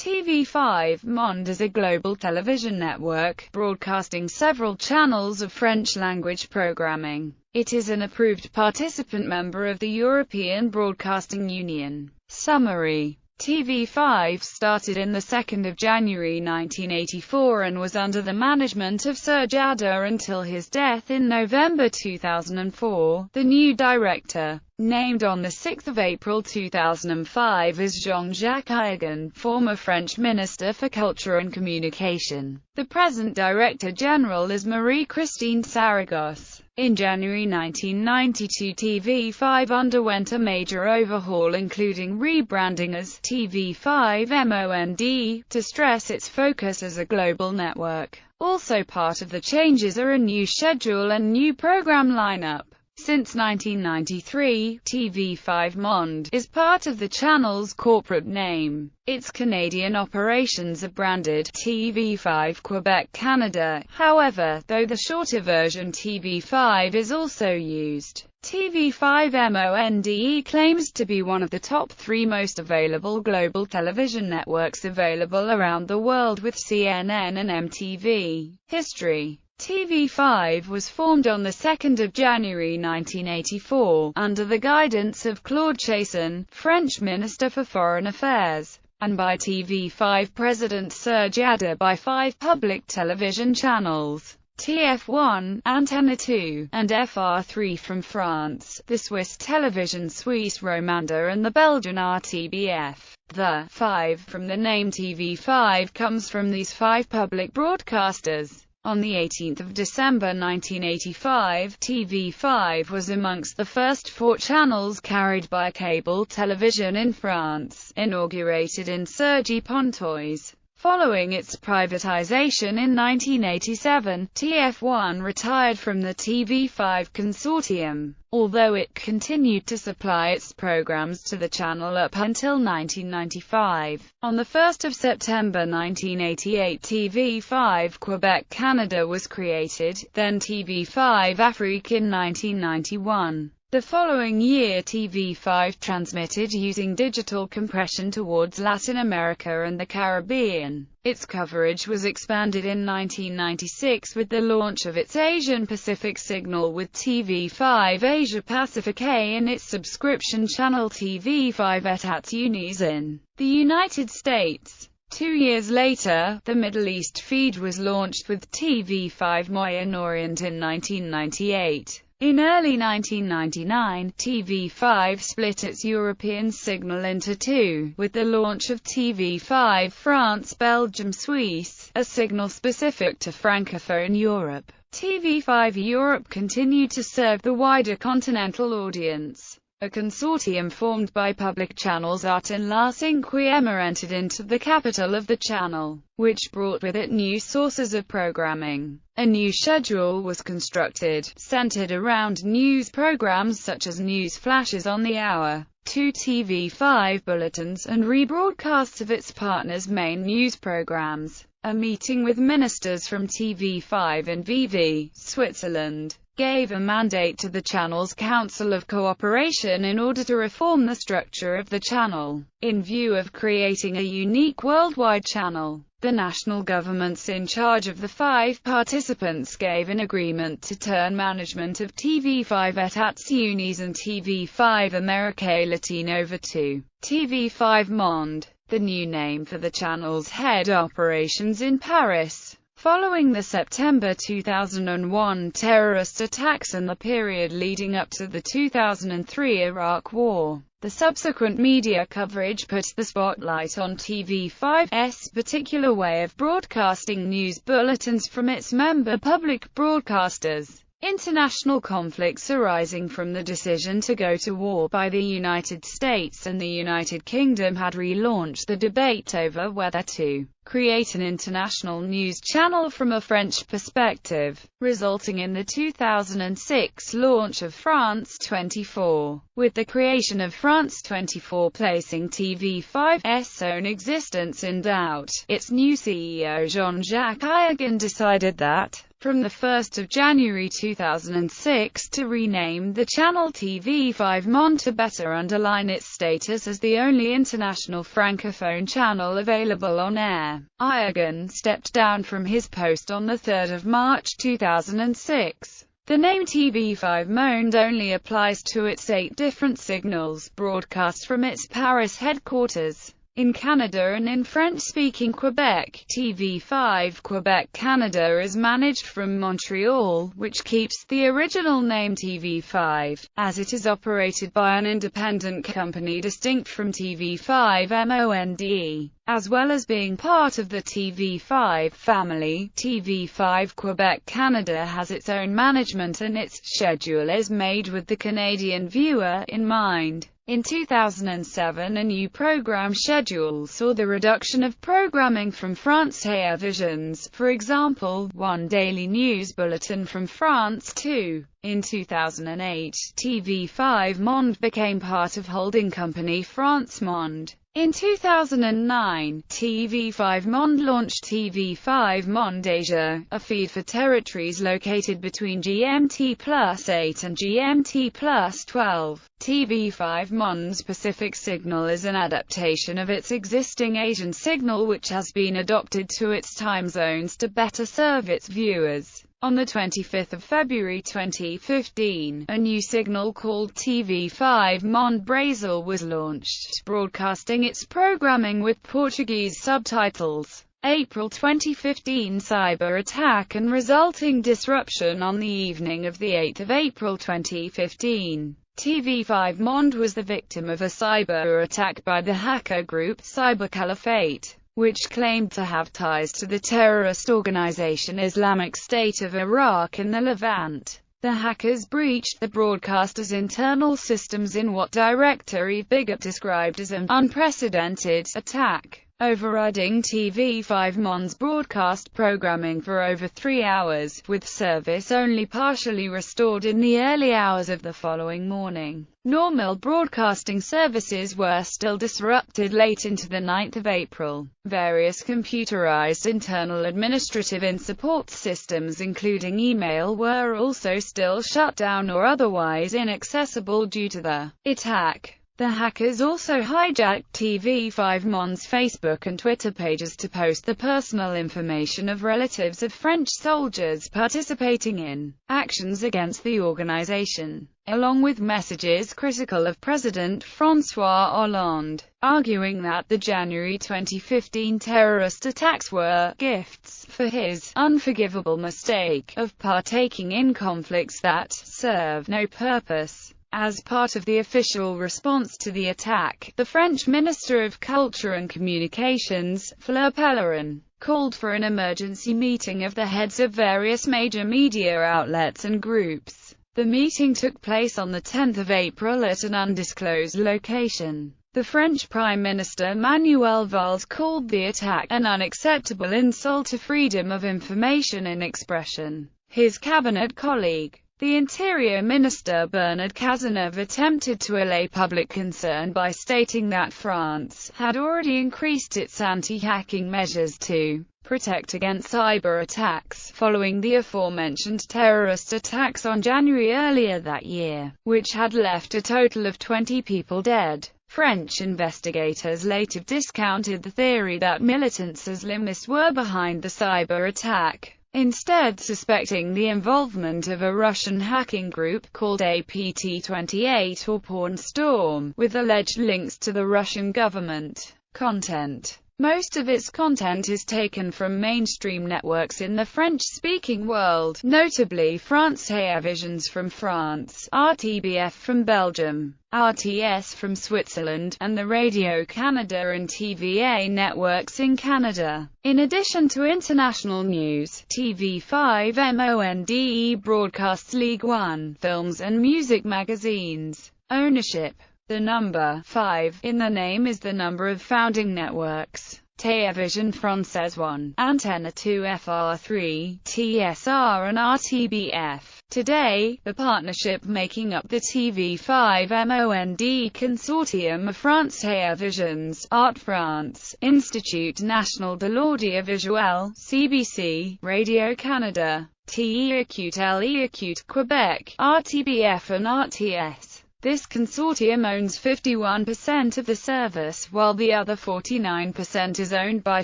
TV5Monde is a global television network, broadcasting several channels of French-language programming. It is an approved participant member of the European Broadcasting Union. Summary: TV5 started in the 2nd of January 1984 and was under the management of Serge Adder until his death in November 2004. The new director, named on the 6th of April 2005, is Jean-Jacques Aignan, former French Minister for Culture and Communication. The present Director General is Marie-Christine Saragosse. In January 1992, TV5 underwent a major overhaul, including rebranding as TV5Monde, to stress its focus as a global network. Also part of the changes are a new schedule and new program lineup. Since 1993, TV5Monde is part of the channel's corporate name. Its Canadian operations are branded TV5 Quebec Canada. However, though the shorter version TV5 is also used, TV5Monde claims to be one of the top 3 most available global television networks available around the world, with CNN and MTV. History: TV5 was formed on the 2nd of January 1984, under the guidance of Claude Cheysson, French Minister for Foreign Affairs, and by TV5 President Serge Adder, by 5 public television channels: TF1, Antenne 2, and FR3 from France, the Swiss television Suisse Romande, and the Belgian RTBF. The 5 from the name TV5 comes from these 5 public broadcasters. On the 18th of December 1985, TV5 was amongst the first 4 channels carried by cable television in France, inaugurated in Cergy-Pontoise. Following its privatization in 1987, TF1 retired from the TV5 consortium, although it continued to supply its programs to the channel up until 1995. On the 1st of September 1988, TV5 Quebec Canada was created, then TV5 Afrique in 1991. The following year, TV5 transmitted using digital compression towards Latin America and the Caribbean. Its coverage was expanded in 1996 with the launch of its Asian Pacific signal with TV5 Asia Pacific A and its subscription channel TV5 États-Unis in the United States. 2 years later, the Middle East feed was launched with TV5 Moyen-Orient in 1998. In early 1999, TV5 split its European signal into 2, with the launch of TV5 France-Belgium-Suisse, a signal specific to Francophone Europe. TV5 Europe continued to serve the wider continental audience. A consortium formed by public channels Art and La Cinquième entered into the capital of the channel, which brought with it new sources of programming. A new schedule was constructed, centered around news programs such as news flashes on the hour, 2 TV5 bulletins, and rebroadcasts of its partners' main news programs. A meeting with ministers from TV5 and VV, Switzerland, gave a mandate to the channel's Council of Cooperation in order to reform the structure of the channel, in view of creating a unique worldwide channel. The national governments in charge of the 5 participants gave an agreement to turn management of TV5 États-Unis and TV5 Amérique Latine over to TV5Monde, the new name for the channel's head operations in Paris. Following the September 2001 terrorist attacks and the period leading up to the 2003 Iraq War, the subsequent media coverage put the spotlight on TV5's particular way of broadcasting news bulletins from its member public broadcasters. International conflicts arising from the decision to go to war by the United States and the United Kingdom had relaunched the debate over whether to create an international news channel from a French perspective, resulting in the 2006 launch of France 24. with the creation of France 24 placing TV5's own existence in doubt. Its new CEO Jean-Jacques Ayagan decided that, from the 1st of January 2006, to rename the channel TV5Monde to better underline its status as the only international francophone channel available on air. Ayagan stepped down from his post on the 3rd of March 2006. The name TV5Monde only applies to its 8 different signals, broadcast from its Paris headquarters. In Canada and in French-speaking Quebec, TV5 Quebec Canada is managed from Montreal, which keeps the original name TV5, as it is operated by an independent company distinct from TV5Monde. As well as being part of the TV5 family, TV5 Quebec Canada has its own management and its schedule is made with the Canadian viewer in mind. In 2007, a new program schedule saw the reduction of programming from France Télévisions, for example, one daily news bulletin from France 2. In 2008, TV5Monde became part of holding company France Monde. In 2009, TV5Monde launched TV5Monde Asia, a feed for territories located between GMT+8 and GMT+12. TV5Monde's Pacific signal is an adaptation of its existing Asian signal which has been adopted to its time zones to better serve its viewers. On the 25th of February 2015, a new signal called TV5Monde Brazil was launched, broadcasting its programming with Portuguese subtitles. April 2015 cyber attack and resulting disruption. On the evening of the 8th of April 2015, TV5Monde was the victim of a cyber attack by the hacker group Cyber Caliphate, which claimed to have ties to the terrorist organization Islamic State of Iraq in the Levant. The hackers breached the broadcaster's internal systems in what Director Yves Bigot described as an unprecedented attack, overriding TV5Monde's broadcast programming for over 3 hours, with service only partially restored in the early hours of the following morning. Normal broadcasting services were still disrupted late into the 9th of April. Various computerized internal administrative and support systems including email were also still shut down or otherwise inaccessible due to the attack. The hackers also hijacked TV5Monde's Facebook and Twitter pages to post the personal information of relatives of French soldiers participating in actions against the organization, along with messages critical of President François Hollande, arguing that the January 2015 terrorist attacks were gifts for his unforgivable mistake of partaking in conflicts that serve no purpose. As part of the official response to the attack, the French Minister of Culture and Communications, Fleur Pellerin, called for an emergency meeting of the heads of various major media outlets and groups. The meeting took place on the 10th of April at an undisclosed location. The French Prime Minister Manuel Valls called the attack an unacceptable insult to freedom of information and expression. His cabinet colleague, the Interior Minister Bernard Cazeneuve, attempted to allay public concern by stating that France had already increased its anti-hacking measures to protect against cyber attacks, following the aforementioned terrorist attacks on January earlier that year, which had left a total of 20 people dead. French investigators later discounted the theory that militants Islamists were behind the cyber attack, instead suspecting the involvement of a Russian hacking group called APT28 or Porn Storm, with alleged links to the Russian government. Content. Most of its content is taken from mainstream networks in the French-speaking world, notably France Télévisions from France, RTBF from Belgium, RTS from Switzerland, and the Radio-Canada and TVA networks in Canada. In addition to international news, TV5Monde broadcasts Ligue 1, films and music magazines. Ownership. The number 5 in the name is the number of founding networks. Télévision Française 1, Antenne 2 FR3, TSR and RTBF. Today, the partnership making up the TV5Monde consortium of France Télévisions, Art France, Institut National de l'Audiovisuel, CBC, Radio Canada, TE-Écoute Quebec, RTBF and RTS. This consortium owns 51% of the service, while the other 49% is owned by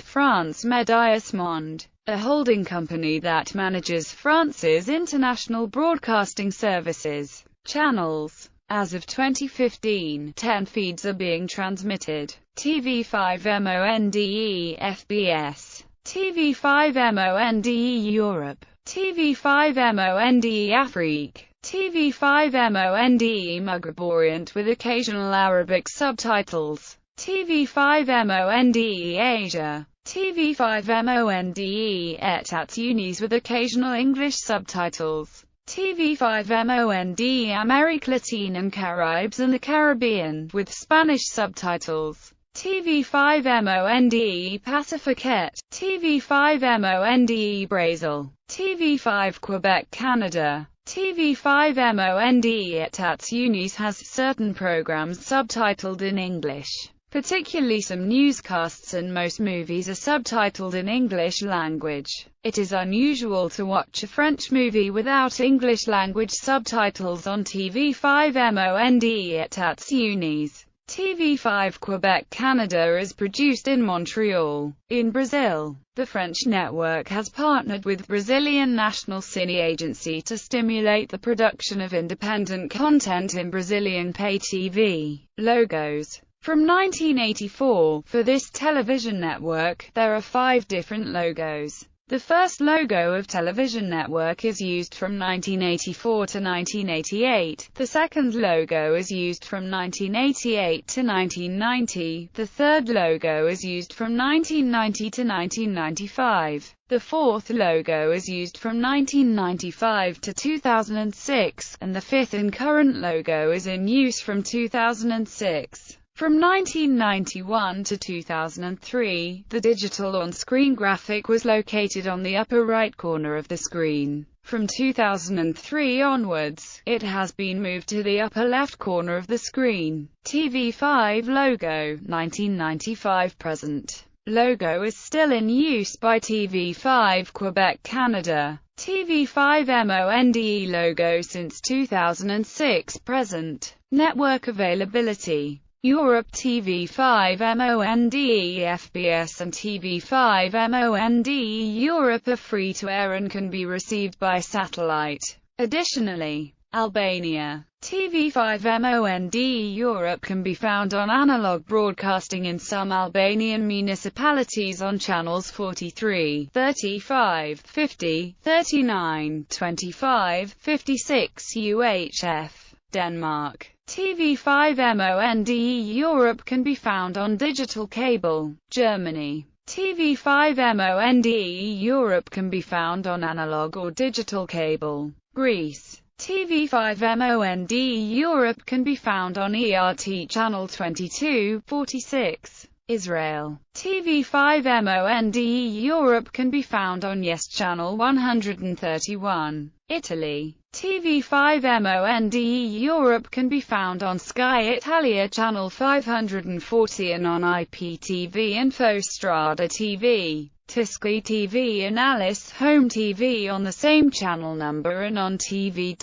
France Médias Monde, a holding company that manages France's international broadcasting services. Channels. As of 2015, 10 feeds are being transmitted. TV5Monde FBS, TV5Monde Europe, TV5Monde Afrique, TV5Monde Maghreb Orient with occasional Arabic subtitles, TV5Monde Asia, TV5Monde Etats Unis with occasional English subtitles, TV5Monde Amérique Latine and Caribes and the Caribbean with Spanish subtitles, TV5Monde Pacifiquette, TV5Monde Brazil, TV5 Quebec Canada. TV5Monde Etats Unis has certain programs subtitled in English, particularly some newscasts, and most movies are subtitled in English language. It is unusual to watch a French movie without English language subtitles on TV5Monde Etats Unis. TV5 Quebec Canada is produced in Montreal. In Brazil, the French network has partnered with Brazilian National Cine Agency to stimulate the production of independent content in Brazilian pay TV. Logos. From 1984, for this television network, there are 5 different logos. The first logo of television network is used from 1984 to 1988, the second logo is used from 1988 to 1990, the third logo is used from 1990 to 1995, the fourth logo is used from 1995 to 2006, and the fifth and current logo is in use from 2006. From 1991 to 2003, the digital on-screen graphic was located on the upper right corner of the screen. From 2003 onwards, it has been moved to the upper left corner of the screen. TV5 logo, 1995 present. Logo is still in use by TV5 Quebec Canada. TV5Monde logo since 2006 present. Network availability. Europe TV5Monde FBS and TV5Monde Europe are free to air and can be received by satellite. Additionally, Albania. TV5Monde Europe can be found on analog broadcasting in some Albanian municipalities on channels 43, 35, 50, 39, 25, 56 UHF. Denmark. TV5Monde Europe can be found on digital cable. Germany. TV5Monde Europe can be found on analog or digital cable. Greece. TV5Monde Europe can be found on ERT channel 22, 46. Israel. TV5Monde Europe can be found on Yes channel 131. Italy. TV5Monde Europe can be found on Sky Italia channel 540 and on IPTV Infostrada TV, Tisky TV and Alice Home TV on the same channel number and on TV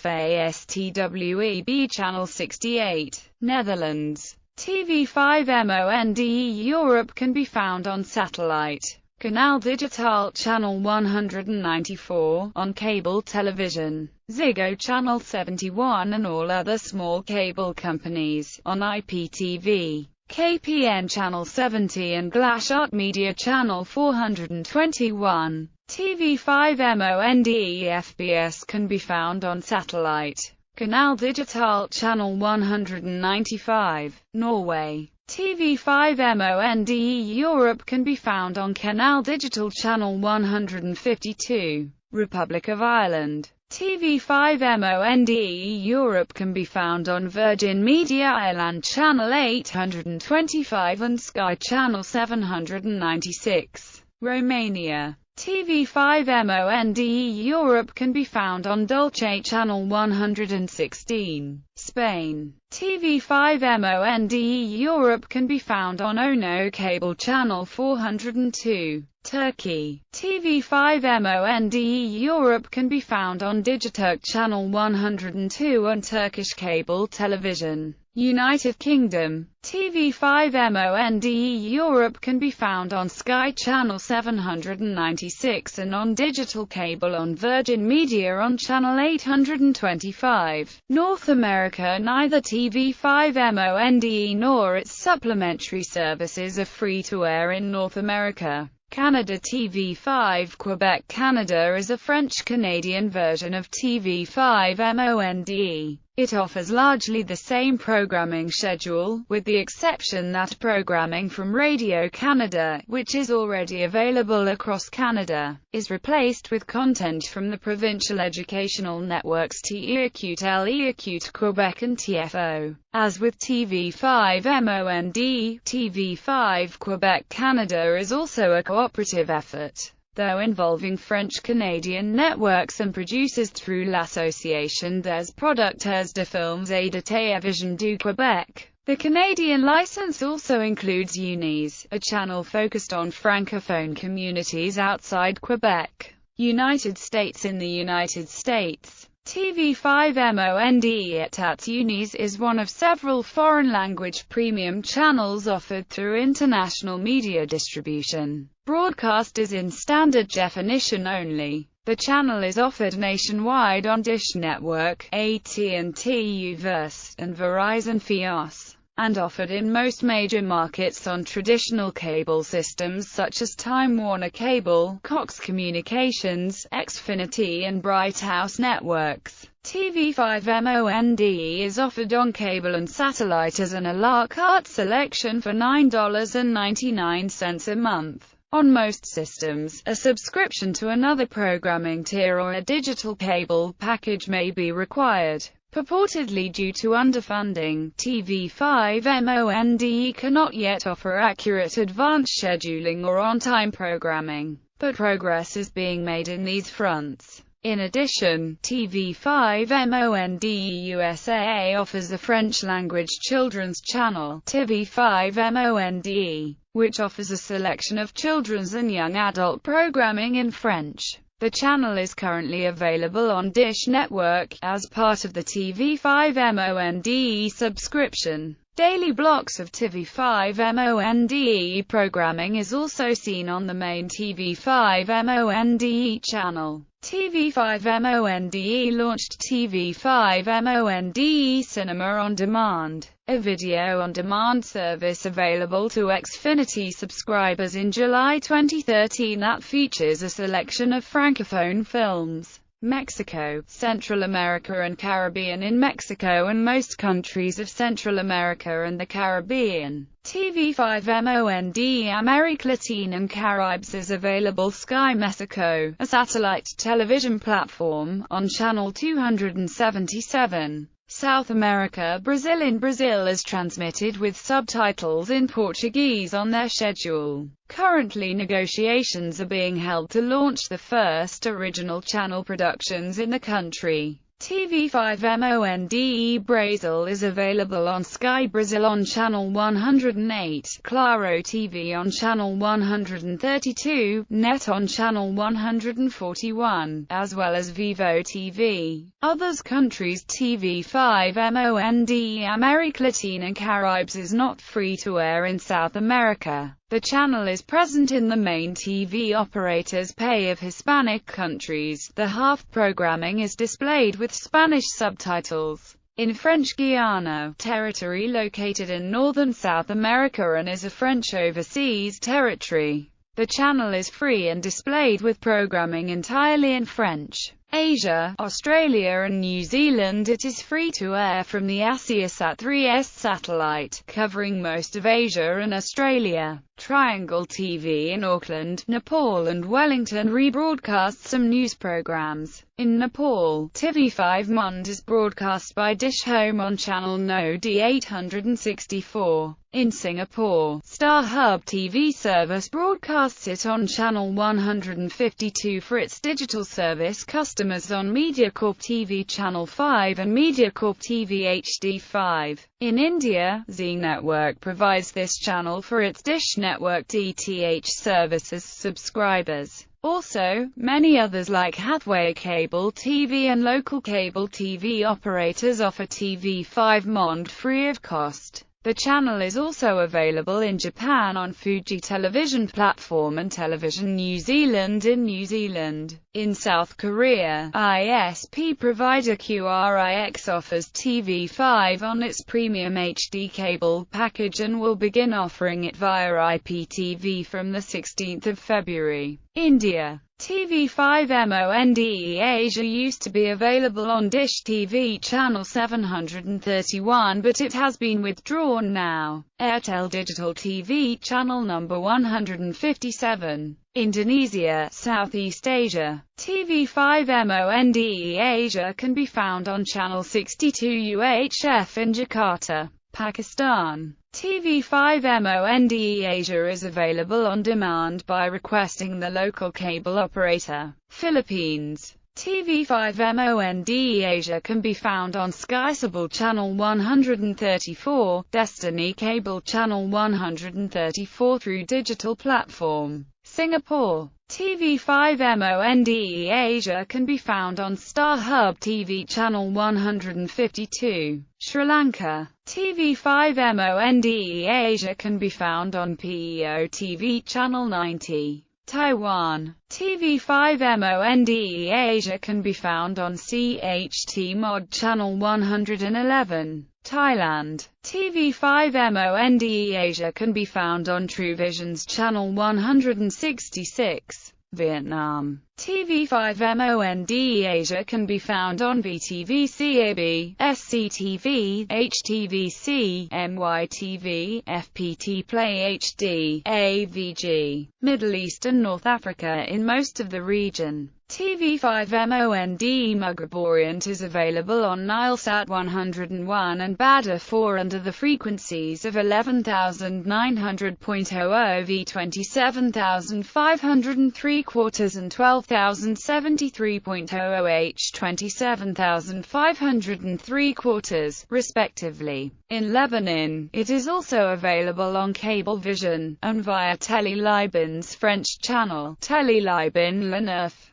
FASTWEB channel 68. Netherlands. TV5Monde Europe can be found on satellite. Canal Digital channel 194, on cable television, Ziggo channel 71 and all other small cable companies, on IPTV, KPN channel 70 and Glashart Media channel 421. TV5Monde FBS can be found on satellite. Canal Digital channel 195, Norway. TV5Monde Europe can be found on Canal Digital channel 152. Republic of Ireland. TV5Monde Europe can be found on Virgin Media Ireland Channel 825 and Sky Channel 796. Romania. TV5Monde Europe can be found on Dolce Channel 116. Spain. TV5Monde Europe can be found on Ono Cable Channel 402. Turkey. TV5Monde Europe can be found on Digiturk Channel 102 and Turkish cable television. United Kingdom. TV5Monde Europe can be found on Sky Channel 796 and on digital cable on Virgin Media on Channel 825. North America. Neither TV5Monde nor its supplementary services are free to air in North America. Canada. TV5 Quebec Canada is a French-Canadian version of TV5Monde. It offers largely the same programming schedule, with the exception that programming from Radio Canada, which is already available across Canada, is replaced with content from the provincial educational networks TEACUT, LEACUT Quebec and TFO. As with TV5Monde, TV5 Quebec Canada is also a cooperative effort, though involving French-Canadian networks and producers through l'Association des producteurs de films et de télévision du Québec. The Canadian license also includes Unis, a channel focused on francophone communities outside Quebec. United States. In the United States, TV5Monde at Unis is one of several foreign-language premium channels offered through international media distribution. Broadcast is in standard definition only. The channel is offered nationwide on Dish Network, AT&T Uverse, and Verizon Fios, and offered in most major markets on traditional cable systems such as Time Warner Cable, Cox Communications, Xfinity and Bright House networks. TV5Monde is offered on cable and satellite as an à la carte selection for $9.99 a month. On most systems, a subscription to another programming tier or a digital cable package may be required. Purportedly due to underfunding, TV5Monde cannot yet offer accurate advanced scheduling or on-time programming, but progress is being made in these fronts. In addition, TV5Monde USA offers a French-language children's channel, TV5Monde, which offers a selection of children's and young adult programming in French. The channel is currently available on Dish Network, as part of the TV5Monde subscription. Daily blocks of TV5Monde programming is also seen on the main TV5Monde channel. TV5Monde launched TV5Monde Cinema on Demand, a video-on-demand service available to Xfinity subscribers in July 2013 that features a selection of francophone films. Mexico, Central America and Caribbean. In Mexico and most countries of Central America and the Caribbean, TV5Monde América Latina and Caribes is available. Sky Mexico, a satellite television platform, on channel 277. South America. Brazil. In Brazil is transmitted with subtitles in Portuguese on their schedule. Currently negotiations are being held to launch the first original channel productions in the country. TV5Monde Brazil is available on Sky Brazil on channel 108, Claro TV on channel 132, Net on channel 141, as well as Vivo TV. Others countries. TV5Monde América Latina and Caribes is not free to air in South America. The channel is present in the main TV operators' pay of Hispanic countries. The half programming is displayed with Spanish subtitles. In French Guiana, territory located in northern South America and is a French overseas territory, the channel is free and displayed with programming entirely in French. Asia, Australia and New Zealand. It is free to air from the AsiaSat 3S satellite, covering most of Asia and Australia. Triangle TV in Auckland, Nepal and Wellington rebroadcasts some news programs. In Nepal, TV5Monde is broadcast by Dish Home on channel No D864. In Singapore, StarHub TV service broadcasts it on channel 152 for its digital service customers on MediaCorp TV channel 5 and MediaCorp TV HD5. In India, Zee Network provides this channel for its Dish Network DTH services subscribers. Also, many others like Hathway Cable TV and local cable TV operators offer TV5Monde free of cost. The channel is also available in Japan on Fuji Television Platform and Television New Zealand in New Zealand. In South Korea, ISP provider QRIX offers TV5 on its premium HD cable package and will begin offering it via IPTV from the 16th of February. India. TV5Monde Asia used to be available on Dish TV channel 731 but it has been withdrawn now. Airtel Digital TV channel number 157. Indonesia, Southeast Asia. TV5Monde Asia can be found on channel 62 UHF in Jakarta, Pakistan. TV5Monde Asia is available on demand by requesting the local cable operator. Philippines. TV5Monde Asia can be found on SkyCable channel 134, Destiny Cable channel 134 through digital platform. Singapore. TV5Monde Asia can be found on StarHub TV channel 152. Sri Lanka. TV5Monde Asia can be found on PEO TV channel 90. Taiwan. TV5Monde Asia can be found on CHT Mod channel 111. Thailand. TV5Monde Asia can be found on TrueVision's channel 166. Vietnam. TV5Monde Asia can be found on VTV CAB, SCTV, HTVC, MYTV, FPT Play HD, AVG. Middle East and North Africa in most of the region. TV5Monde Maghreb Orient is available on Nilesat 101 and Badr 4 under the frequencies of 11,900.00 V 27,503/4 and 12,073.00 H 27,503/4, respectively. In Lebanon, it is also available on Cablevision, and via Télé Libyen's French channel, Télé Libyen Le Neuf.